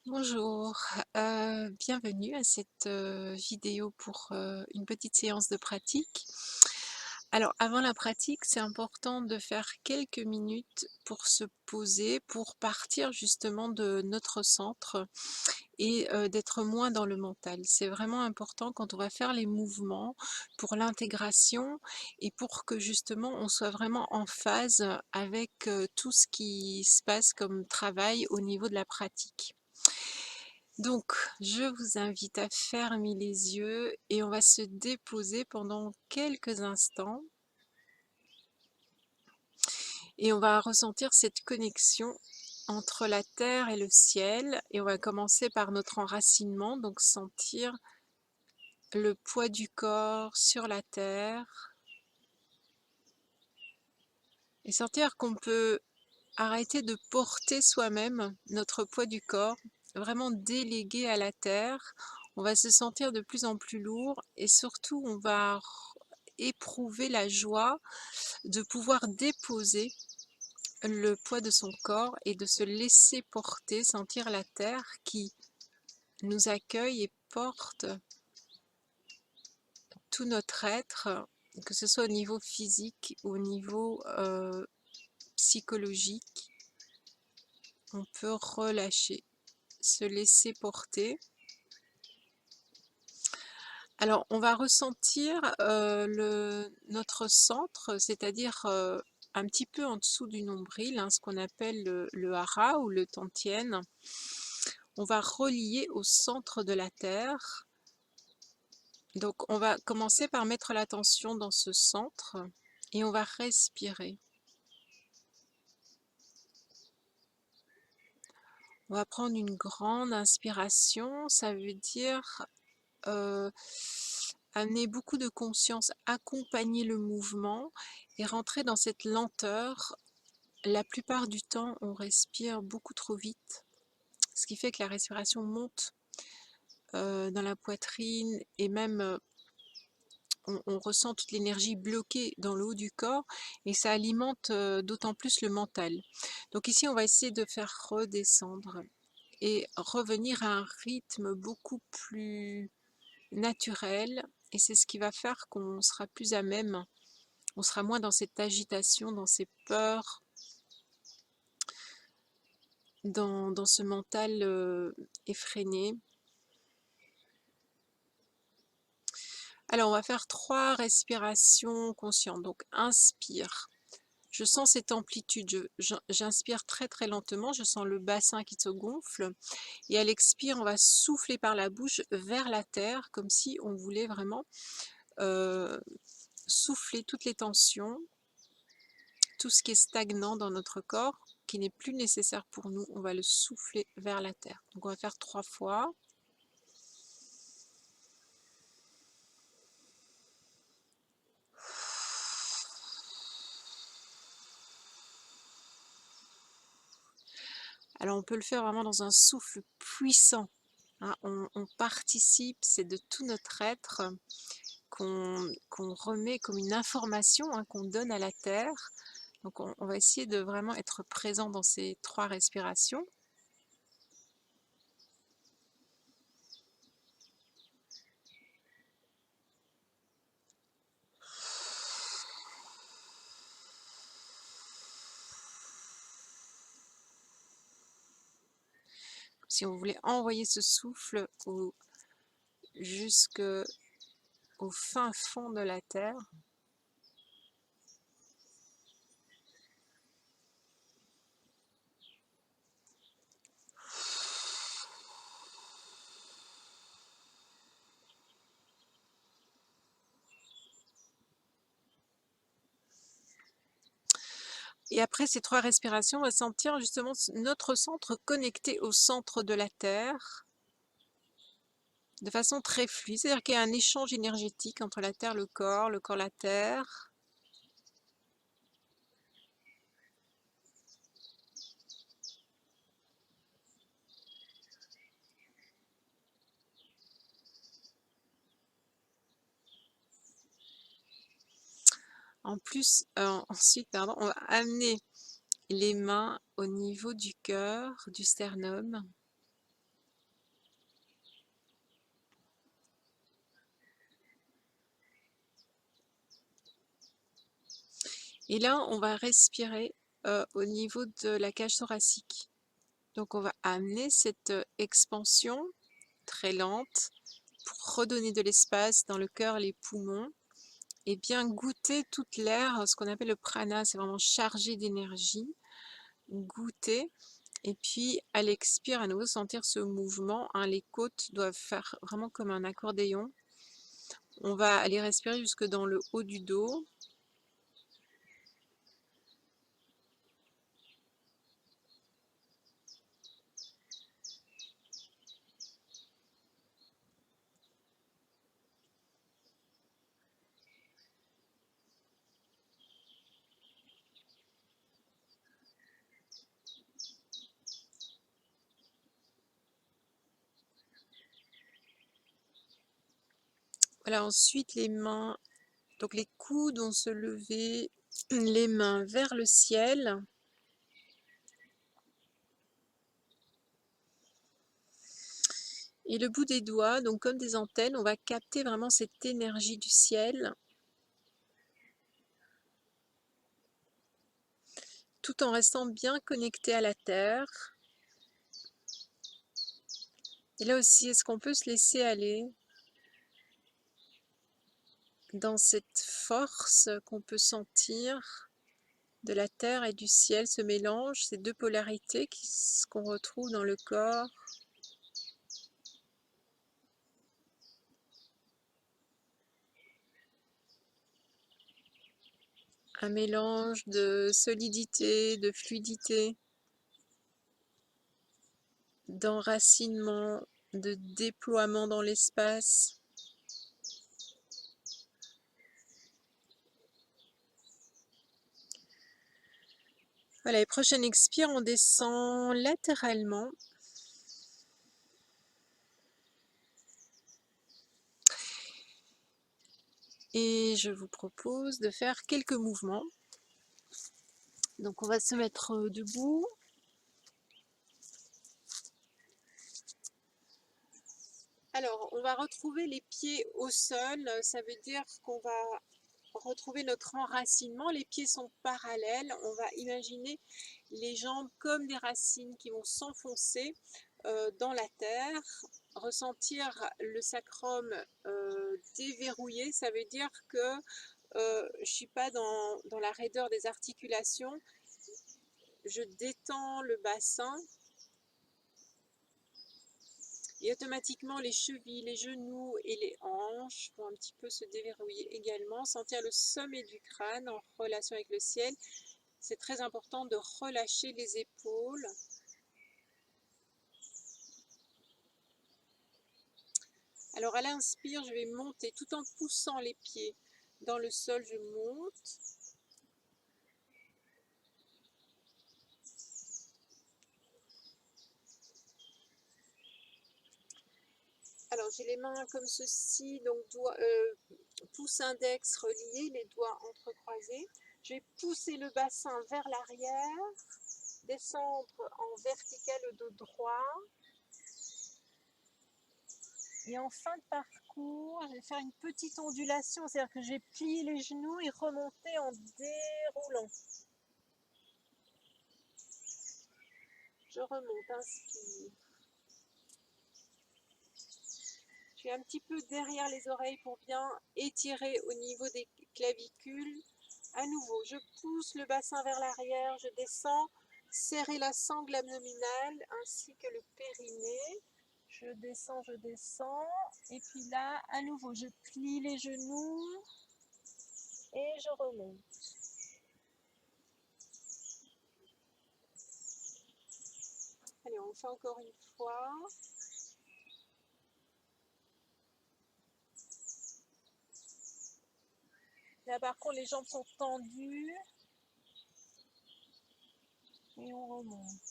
Bonjour, bienvenue à cette vidéo pour une petite séance de pratique. Alors avant la pratique, c'est important de faire quelques minutes pour se poser, pour partir justement de notre centre et d'être moins dans le mental. C'est vraiment important quand on va faire les mouvements pour l'intégration et pour que justement on soit vraiment en phase avec tout ce qui se passe comme travail au niveau de la pratique. Donc, je vous invite à fermer les yeux et on va se déposer pendant quelques instants et on va ressentir cette connexion entre la terre et le ciel et on va commencer par notre enracinement, donc sentir le poids du corps sur la terre et sentir qu'on peut arrêter de porter soi-même notre poids du corps, vraiment déléguer à la terre. On va se sentir de plus en plus lourd et surtout on va éprouver la joie de pouvoir déposer le poids de son corps et de se laisser porter, sentir la terre qui nous accueille et porte tout notre être, que ce soit au niveau physique ou au niveau psychologique. On peut relâcher, se laisser porter. Alors, on va ressentir notre centre, c'est-à-dire un petit peu en dessous du nombril, hein, ce qu'on appelle le hara ou le tantien. On va relier au centre de la Terre. Donc, on va commencer par mettre l'attention dans ce centre et on va respirer. On va prendre une grande inspiration, ça veut dire amener beaucoup de conscience, accompagner le mouvement et rentrer dans cette lenteur. La plupart du temps, on respire beaucoup trop vite, ce qui fait que la respiration monte dans la poitrine et même on ressent toute l'énergie bloquée dans le haut du corps et ça alimente d'autant plus le mental. Donc ici, on va essayer de faire redescendre et revenir à un rythme beaucoup plus naturel et c'est ce qui va faire qu'on sera plus à même, on sera moins dans cette agitation, dans ces peurs, dans ce mental effréné. Alors on va faire 3 respirations conscientes. Donc inspire. Je sens cette amplitude, j'inspire très très lentement, je sens le bassin qui se gonfle et à l'expire on va souffler par la bouche vers la terre comme si on voulait vraiment souffler toutes les tensions, tout ce qui est stagnant dans notre corps, qui n'est plus nécessaire pour nous, on va le souffler vers la terre. Donc on va faire 3 fois. Alors on peut le faire vraiment dans un souffle puissant, hein. On participe, c'est de tout notre être qu'on remet comme une information, hein, qu'on donne à la terre. Donc on va essayer de vraiment être présent dans ces 3 respirations. Si on voulait envoyer ce souffle jusqu'au fin fond de la terre. Et après ces 3 respirations, on va sentir justement notre centre connecté au centre de la Terre de façon très fluide. C'est-à-dire qu'il y a un échange énergétique entre la Terre, le corps, la Terre. En plus, ensuite, pardon, on va amener les mains au niveau du cœur, du sternum. Et là, on va respirer au niveau de la cage thoracique. Donc on va amener cette expansion très lente pour redonner de l'espace dans le cœur, les poumons, et bien goûter toute l'air, ce qu'on appelle le prana, c'est vraiment chargé d'énergie, goûter, et puis à l'expire à nouveau sentir ce mouvement, hein, les côtes doivent faire vraiment comme un accordéon. On va aller respirer jusque dans le haut du dos. Voilà, ensuite les mains, donc les coudes vont se lever, les mains vers le ciel. Et le bout des doigts, donc comme des antennes, on va capter vraiment cette énergie du ciel, tout en restant bien connecté à la terre. Et là aussi, est-ce qu'on peut se laisser aller dans cette force qu'on peut sentir de la terre et du ciel, ce mélange, ces deux polarités qu'on retrouve dans le corps. Un mélange de solidité, de fluidité, d'enracinement, de déploiement dans l'espace. Voilà, et prochaine expire, on descend latéralement. Et je vous propose de faire quelques mouvements. Donc on va se mettre debout. Alors, on va retrouver les pieds au sol. Ça veut dire qu'on va retrouver notre enracinement. Les pieds sont parallèles. On va imaginer les jambes comme des racines qui vont s'enfoncer dans la terre. Ressentir le sacrum déverrouillé, ça veut dire que je ne suis pas dans la raideur des articulations. Je détends le bassin. Et automatiquement, les chevilles, les genoux et les hanches vont un petit peu se déverrouiller également. Sentir le sommet du crâne en relation avec le ciel. C'est très important de relâcher les épaules. Alors à l'inspire, je vais monter tout en poussant les pieds dans le sol. Je monte. Alors j'ai les mains comme ceci, donc pouce index relié, les doigts entrecroisés. Je vais pousser le bassin vers l'arrière, descendre en vertical le dos droit. Et en fin de parcours, je vais faire une petite ondulation, c'est-à-dire que je vais plier les genoux et remonter en déroulant. Je remonte, inspire. Je suis un petit peu derrière les oreilles pour bien étirer au niveau des clavicules. À nouveau, je pousse le bassin vers l'arrière, je descends, serrer la sangle abdominale ainsi que le périnée. Je descends, et puis là, à nouveau, je plie les genoux et je remonte. Allez, on fait encore une fois. Là, par contre, les jambes sont tendues. Et on remonte.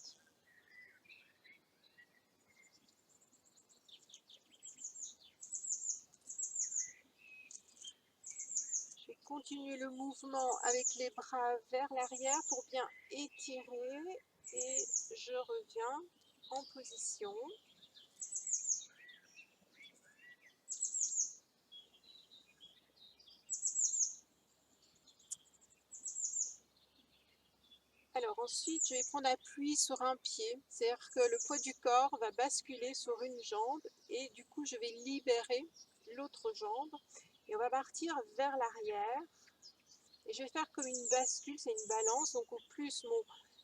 Je vais continuer le mouvement avec les bras vers l'arrière pour bien étirer. Et je reviens en position. Alors ensuite, je vais prendre appui sur un pied, c'est-à-dire que le poids du corps va basculer sur une jambe et du coup, je vais libérer l'autre jambe et on va partir vers l'arrière. Et je vais faire comme une bascule, c'est une balance, donc au plus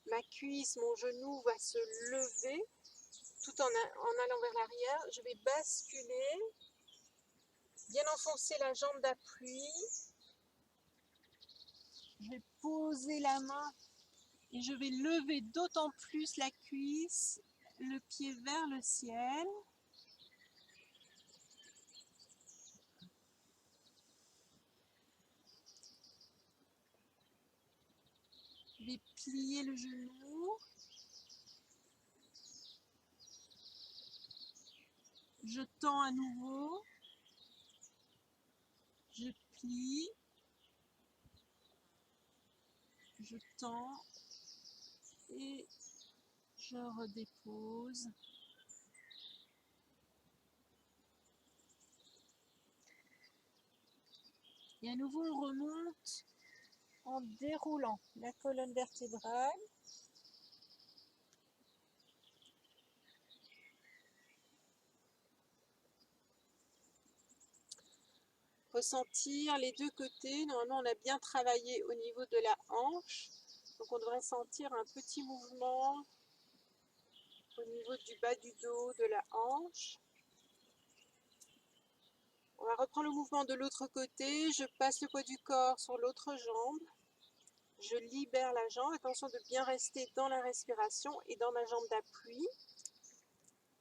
ma cuisse, mon genou va se lever tout en allant vers l'arrière. Je vais basculer, bien enfoncer la jambe d'appui. Je vais poser la main et je vais lever d'autant plus la cuisse, le pied vers le ciel. Je vais plier le genou. Je tends à nouveau. Je plie. Je tends. Et je redépose. Et à nouveau, on remonte en déroulant la colonne vertébrale. Ressentir les deux côtés. Normalement, on a bien travaillé au niveau de la hanche. Donc, on devrait sentir un petit mouvement au niveau du bas du dos, de la hanche. On va reprendre le mouvement de l'autre côté. Je passe le poids du corps sur l'autre jambe. Je libère la jambe. Attention de bien rester dans la respiration et dans ma jambe d'appui.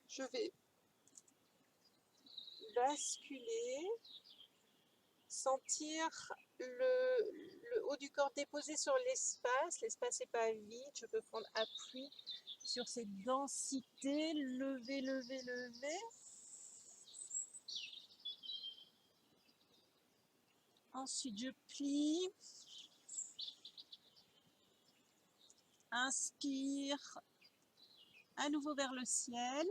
Je vais basculer. Sentir le haut du corps déposé sur l'espace. L'espace n'est pas vide. Je peux prendre appui sur cette densité. Lever, lever, lever. Ensuite, je plie. Inspire à nouveau vers le ciel.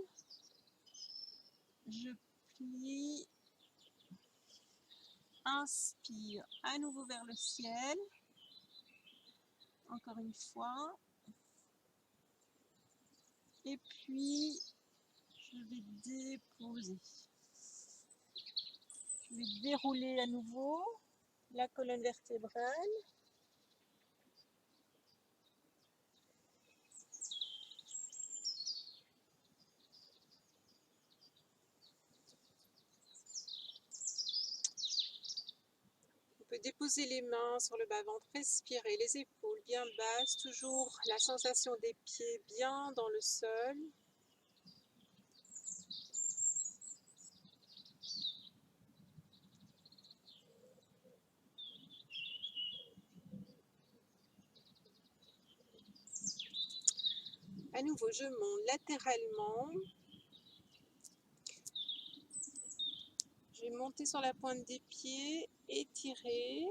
Je plie. Inspire à nouveau vers le ciel. Encore une fois. Et puis, je vais déposer. Je vais dérouler à nouveau la colonne vertébrale. On peut déposer les mains sur le bas-ventre, respirer les épaules bien basses, toujours la sensation des pieds bien dans le sol. À nouveau, je monte latéralement. Je vais monter sur la pointe des pieds, étirer.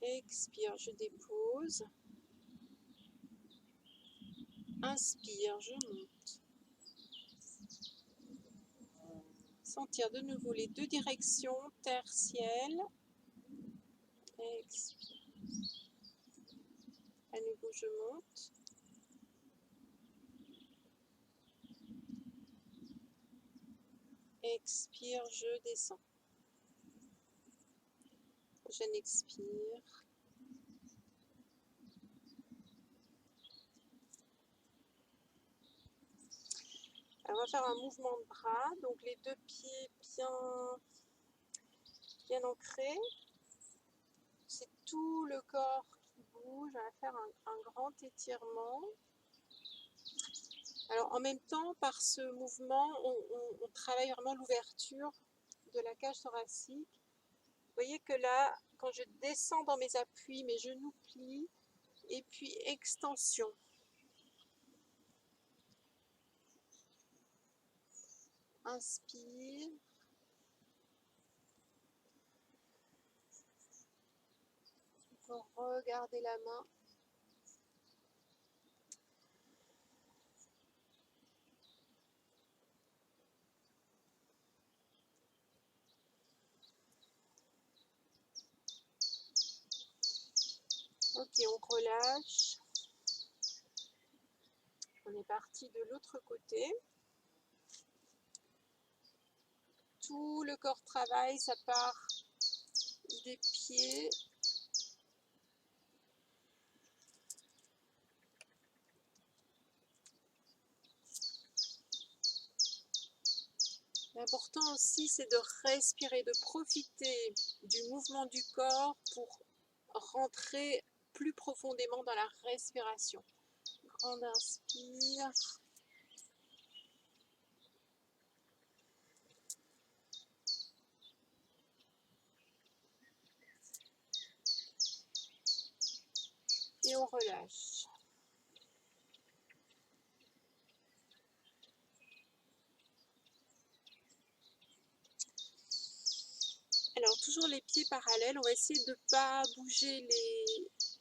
Expire, je dépose. Inspire, je monte. Sentir de nouveau les deux directions, terre, ciel. Expire. À nouveau, je monte. Expire, je descends. Prochaine expire. Alors, on va faire un mouvement de bras. Donc les deux pieds bien ancrés. C'est tout le corps qui bouge. On va faire un grand étirement. Alors en même temps, par ce mouvement, on travaille vraiment l'ouverture de la cage thoracique. Vous voyez que là, quand je descends dans mes appuis, mes genoux plient et puis extension. Inspire. Regardez la main. Ok, on relâche. On est parti de l'autre côté. Tout le corps travaille, ça part des pieds. L'important aussi, c'est de respirer, de profiter du mouvement du corps pour rentrer plus profondément dans la respiration. Grande inspire. Et on relâche. Alors, toujours les pieds parallèles. On va essayer de ne pas bouger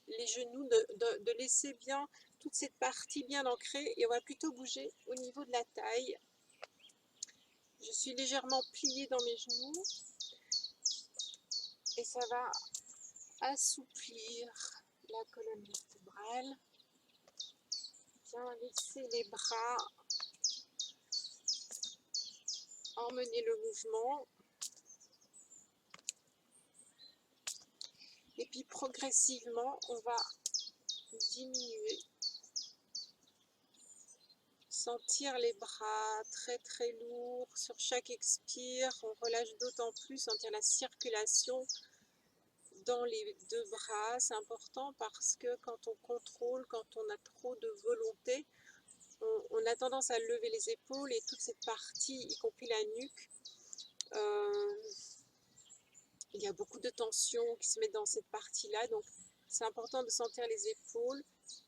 les genoux, de laisser bien toute cette partie bien ancrée. Et on va plutôt bouger au niveau de la taille. Je suis légèrement pliée dans mes genoux. Et ça va assouplir la colonne vertébrale. Bien laisser les bras emmener le mouvement. Et puis progressivement, on va diminuer. Sentir les bras très très lourds sur chaque expire. On relâche d'autant plus, sentir la circulation dans les deux bras. C'est important parce que quand on contrôle, quand on a trop de volonté, on a tendance à lever les épaules et toute cette partie, y compris la nuque. Il y a beaucoup de tension qui se met dans cette partie-là, donc c'est important de sentir les épaules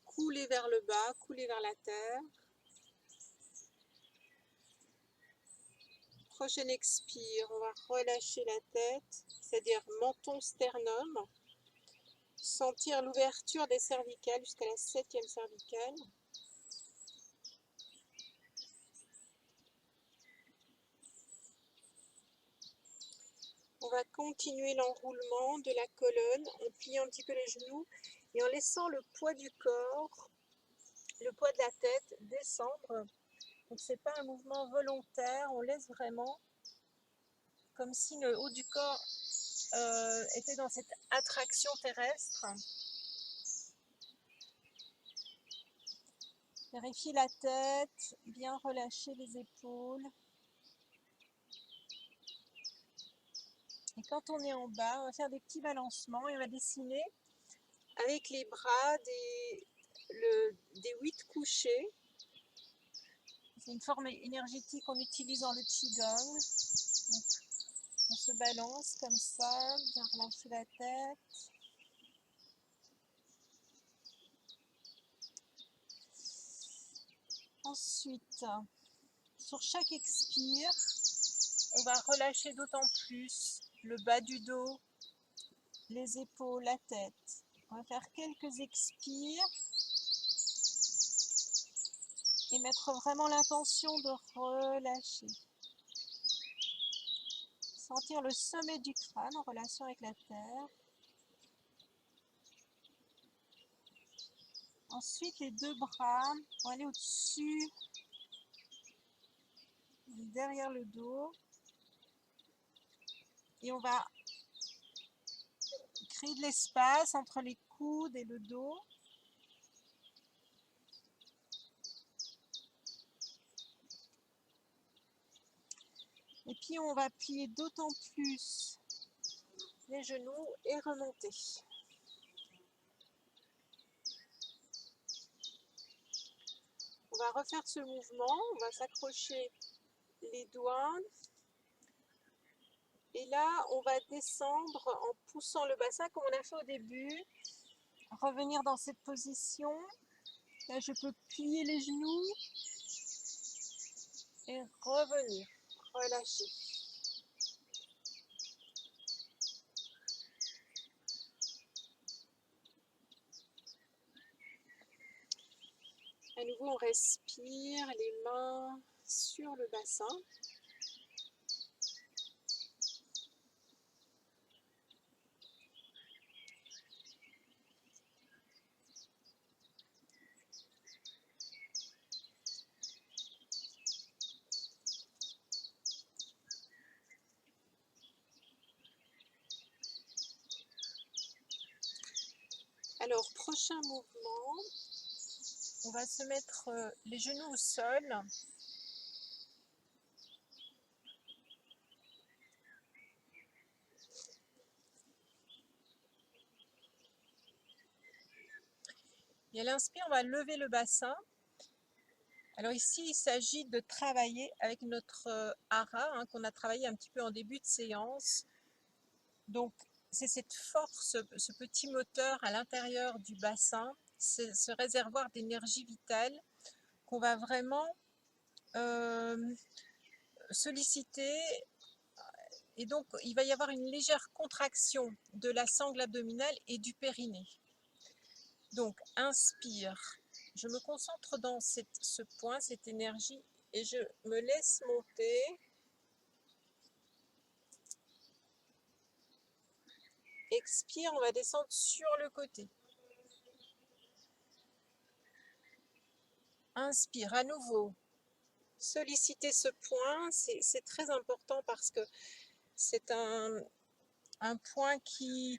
couler vers le bas, couler vers la terre. Prochaine expire, on va relâcher la tête, c'est-à-dire menton-sternum. Sentir l'ouverture des cervicales jusqu'à la 7e cervicale. On va continuer l'enroulement de la colonne en pliant un petit peu les genoux et en laissant le poids du corps, le poids de la tête descendre. Donc ce n'est pas un mouvement volontaire, on laisse vraiment comme si le haut du corps était dans cette attraction terrestre. Vérifiez la tête, bien relâcher les épaules. Et quand on est en bas, on va faire des petits balancements et on va dessiner avec les bras des 8 couchés. C'est une forme énergétique qu'on utilise dans le Qigong. Donc, on se balance comme ça, bien relâcher la tête. Ensuite, sur chaque expire, on va relâcher d'autant plus le bas du dos, les épaules, la tête. On va faire quelques expires et mettre vraiment l'intention de relâcher. Sentir le sommet du crâne en relation avec la terre. Ensuite, les deux bras vont aller au-dessus, derrière le dos. Et on va créer de l'espace entre les coudes et le dos. Et puis on va plier d'autant plus les genoux et remonter. On va refaire ce mouvement, on va s'accrocher les doigts. Et là, on va descendre en poussant le bassin comme on a fait au début. Revenir dans cette position. Là, je peux plier les genoux et revenir, relâcher. À nouveau, on respire, les mains sur le bassin. Alors, prochain mouvement, on va se mettre les genoux au sol. Et à l'inspire, on va lever le bassin. Alors ici, il s'agit de travailler avec notre hara, qu'on a travaillé un petit peu en début de séance. Donc, c'est cette force, ce petit moteur à l'intérieur du bassin, ce réservoir d'énergie vitale qu'on va vraiment solliciter. Et donc, il va y avoir une légère contraction de la sangle abdominale et du périnée. Donc, inspire. Je me concentre dans ce point, cette énergie, et je me laisse monter. Expire, on va descendre sur le côté. Inspire à nouveau. Solliciter ce point, c'est très important parce que c'est un point qui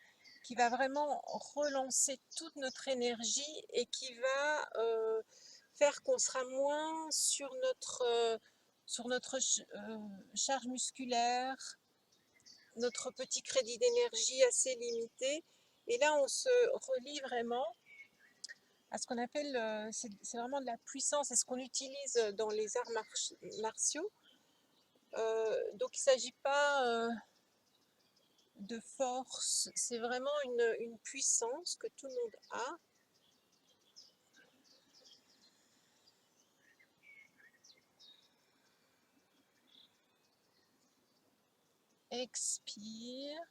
va vraiment relancer toute notre énergie et qui va faire qu'on sera moins sur notre charge musculaire, notre petit crédit d'énergie assez limité. Et là, on se relie vraiment à ce qu'on appelle, c'est vraiment de la puissance, c'est ce qu'on utilise dans les arts martiaux. Donc il ne s'agit pas de force, c'est vraiment une puissance que tout le monde a. Expire,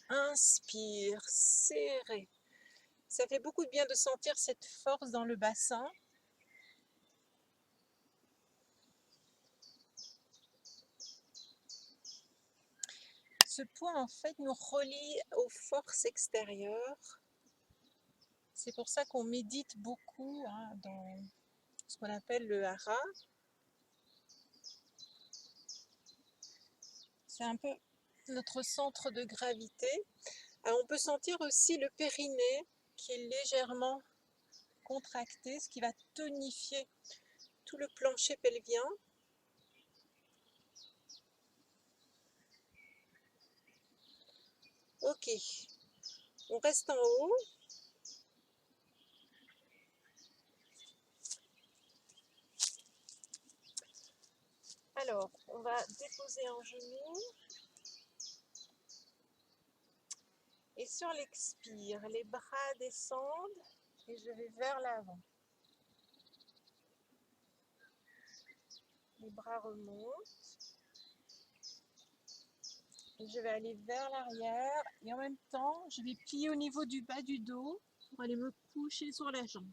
inspire, serrez. Ça fait beaucoup de bien de sentir cette force dans le bassin. Ce point, en fait, nous relie aux forces extérieures. C'est pour ça qu'on médite beaucoup dans ce qu'on appelle le hara. C'est un peu notre centre de gravité. Alors, on peut sentir aussi le périnée qui est légèrement contracté, ce qui va tonifier tout le plancher pelvien. Ok, on reste en haut. Alors, on va déposer un genou. Et sur l'expire, les bras descendent et je vais vers l'avant. Les bras remontent. Et je vais aller vers l'arrière et en même temps, je vais plier au niveau du bas du dos pour aller me coucher sur la jambe.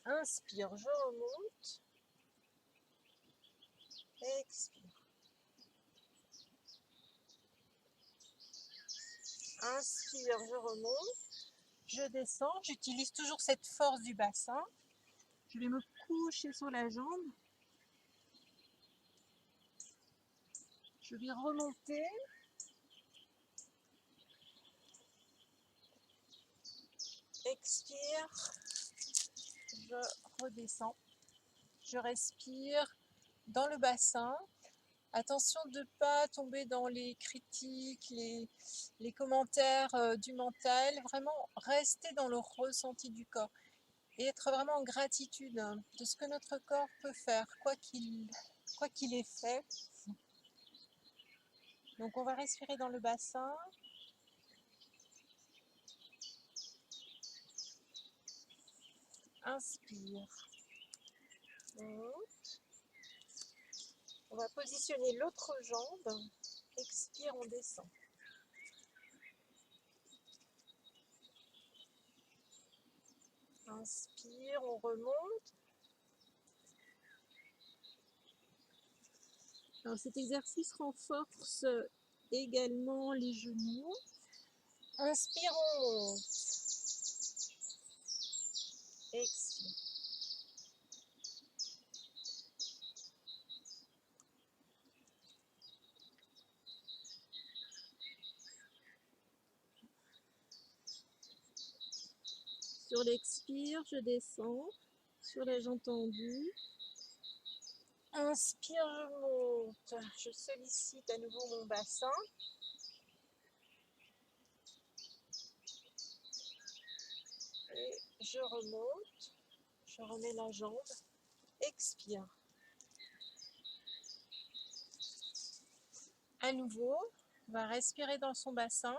Inspire, je remonte. Expire. Inspire, je remonte. Je descends, j'utilise toujours cette force du bassin. Je vais me coucher sur la jambe. Je vais remonter. Expire. Je redescends. Je respire dans le bassin. Attention de ne pas tomber dans les critiques, les commentaires du mental. Vraiment, rester dans le ressenti du corps et être vraiment en gratitude de ce que notre corps peut faire, quoi qu'il ait fait. Donc, on va respirer dans le bassin. Inspire. Monte. On va positionner l'autre jambe. Expire, on descend. Inspire, on remonte. Alors cet exercice renforce également les genoux. Inspire, on monte. Expire. Sur l'expire, je descends sur les jambes tendues. Inspire, je monte. Je sollicite à nouveau mon bassin. Et je remonte. Je remets la jambe. Expire. À nouveau, on va respirer dans son bassin.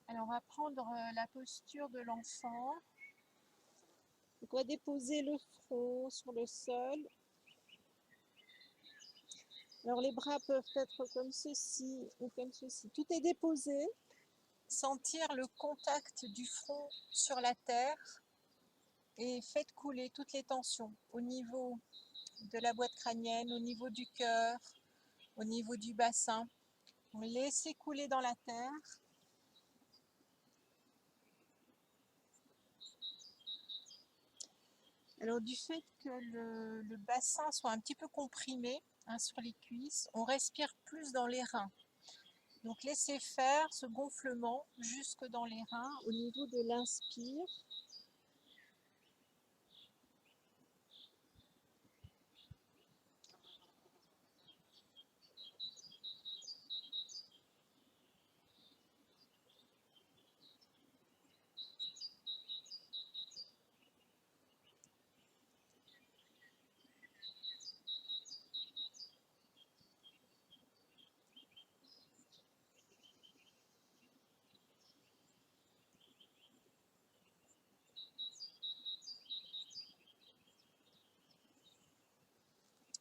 Alors on va prendre la posture de l'enfant. Donc on va déposer le front sur le sol. Alors les bras peuvent être comme ceci ou comme ceci. Tout est déposé. Sentir le contact du front sur la terre et faites couler toutes les tensions au niveau de la boîte crânienne, au niveau du cœur, au niveau du bassin. Laissez couler dans la terre. Alors du fait que le bassin soit un petit peu comprimé sur les cuisses, on respire plus dans les reins. Donc laissez faire ce gonflement jusque dans les reins au niveau de l'inspire.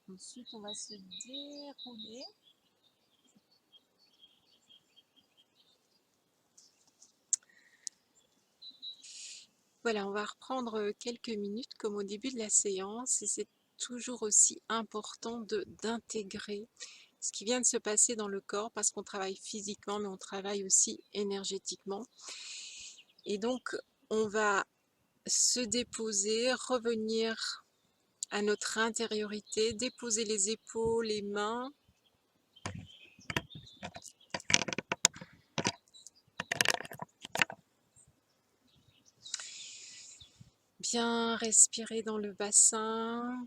Ensuite, on va se dérouler. Voilà, on va reprendre quelques minutes comme au début de la séance et c'est toujours aussi important d'intégrer ce qui vient de se passer dans le corps parce qu'on travaille physiquement mais on travaille aussi énergétiquement. Et donc, on va se déposer, revenir à notre intériorité, déposer les épaules, les mains. Bien respirer dans le bassin.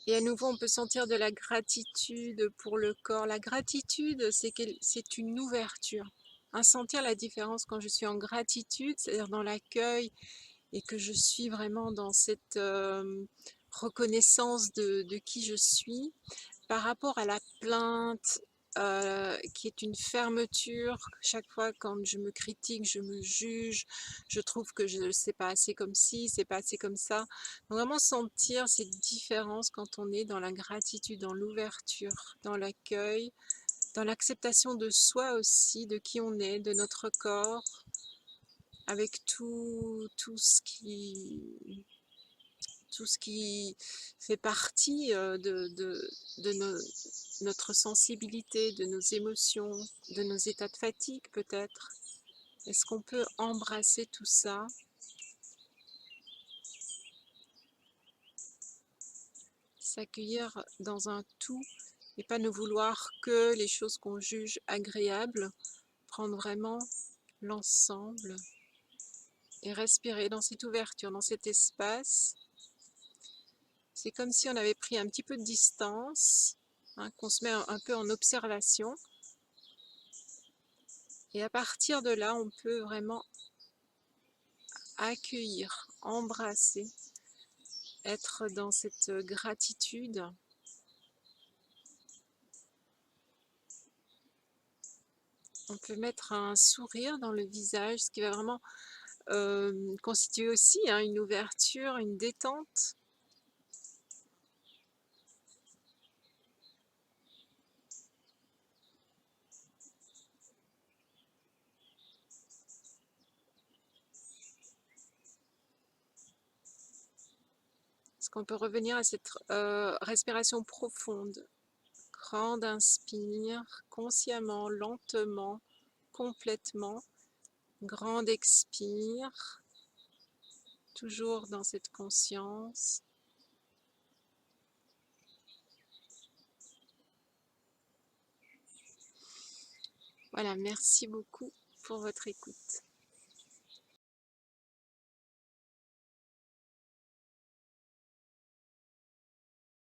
Et à nouveau, on peut sentir de la gratitude pour le corps. La gratitude, c'est une ouverture. Sentir la différence quand je suis en gratitude, c'est-à-dire dans l'accueil, et que je suis vraiment dans cette reconnaissance de qui je suis, par rapport à la plainte, qui est une fermeture. Chaque fois quand je me critique, je me juge, je trouve que je ne sais pas assez comme ci, c'est pas assez comme ça. Donc vraiment sentir cette différence quand on est dans la gratitude, dans l'ouverture, dans l'accueil, dans l'acceptation de soi aussi, de qui on est, de notre corps, avec tout ce qui fait partie de notre sensibilité, de nos émotions, de nos états de fatigue peut-être. Est-ce qu'on peut embrasser tout ça? S'accueillir dans un tout et pas ne vouloir que les choses qu'on juge agréables, prendre vraiment l'ensemble et respirer dans cette ouverture, dans cet espace. C'est comme si on avait pris un petit peu de distance, qu'on se met un peu en observation. Et à partir de là, on peut vraiment accueillir, embrasser, être dans cette gratitude. On peut mettre un sourire dans le visage, ce qui va vraiment constituer aussi une ouverture, une détente. Est-ce qu'on peut revenir à cette respiration profonde? Grande inspire, consciemment, lentement, complètement. Grande expire, toujours dans cette conscience. Voilà, merci beaucoup pour votre écoute.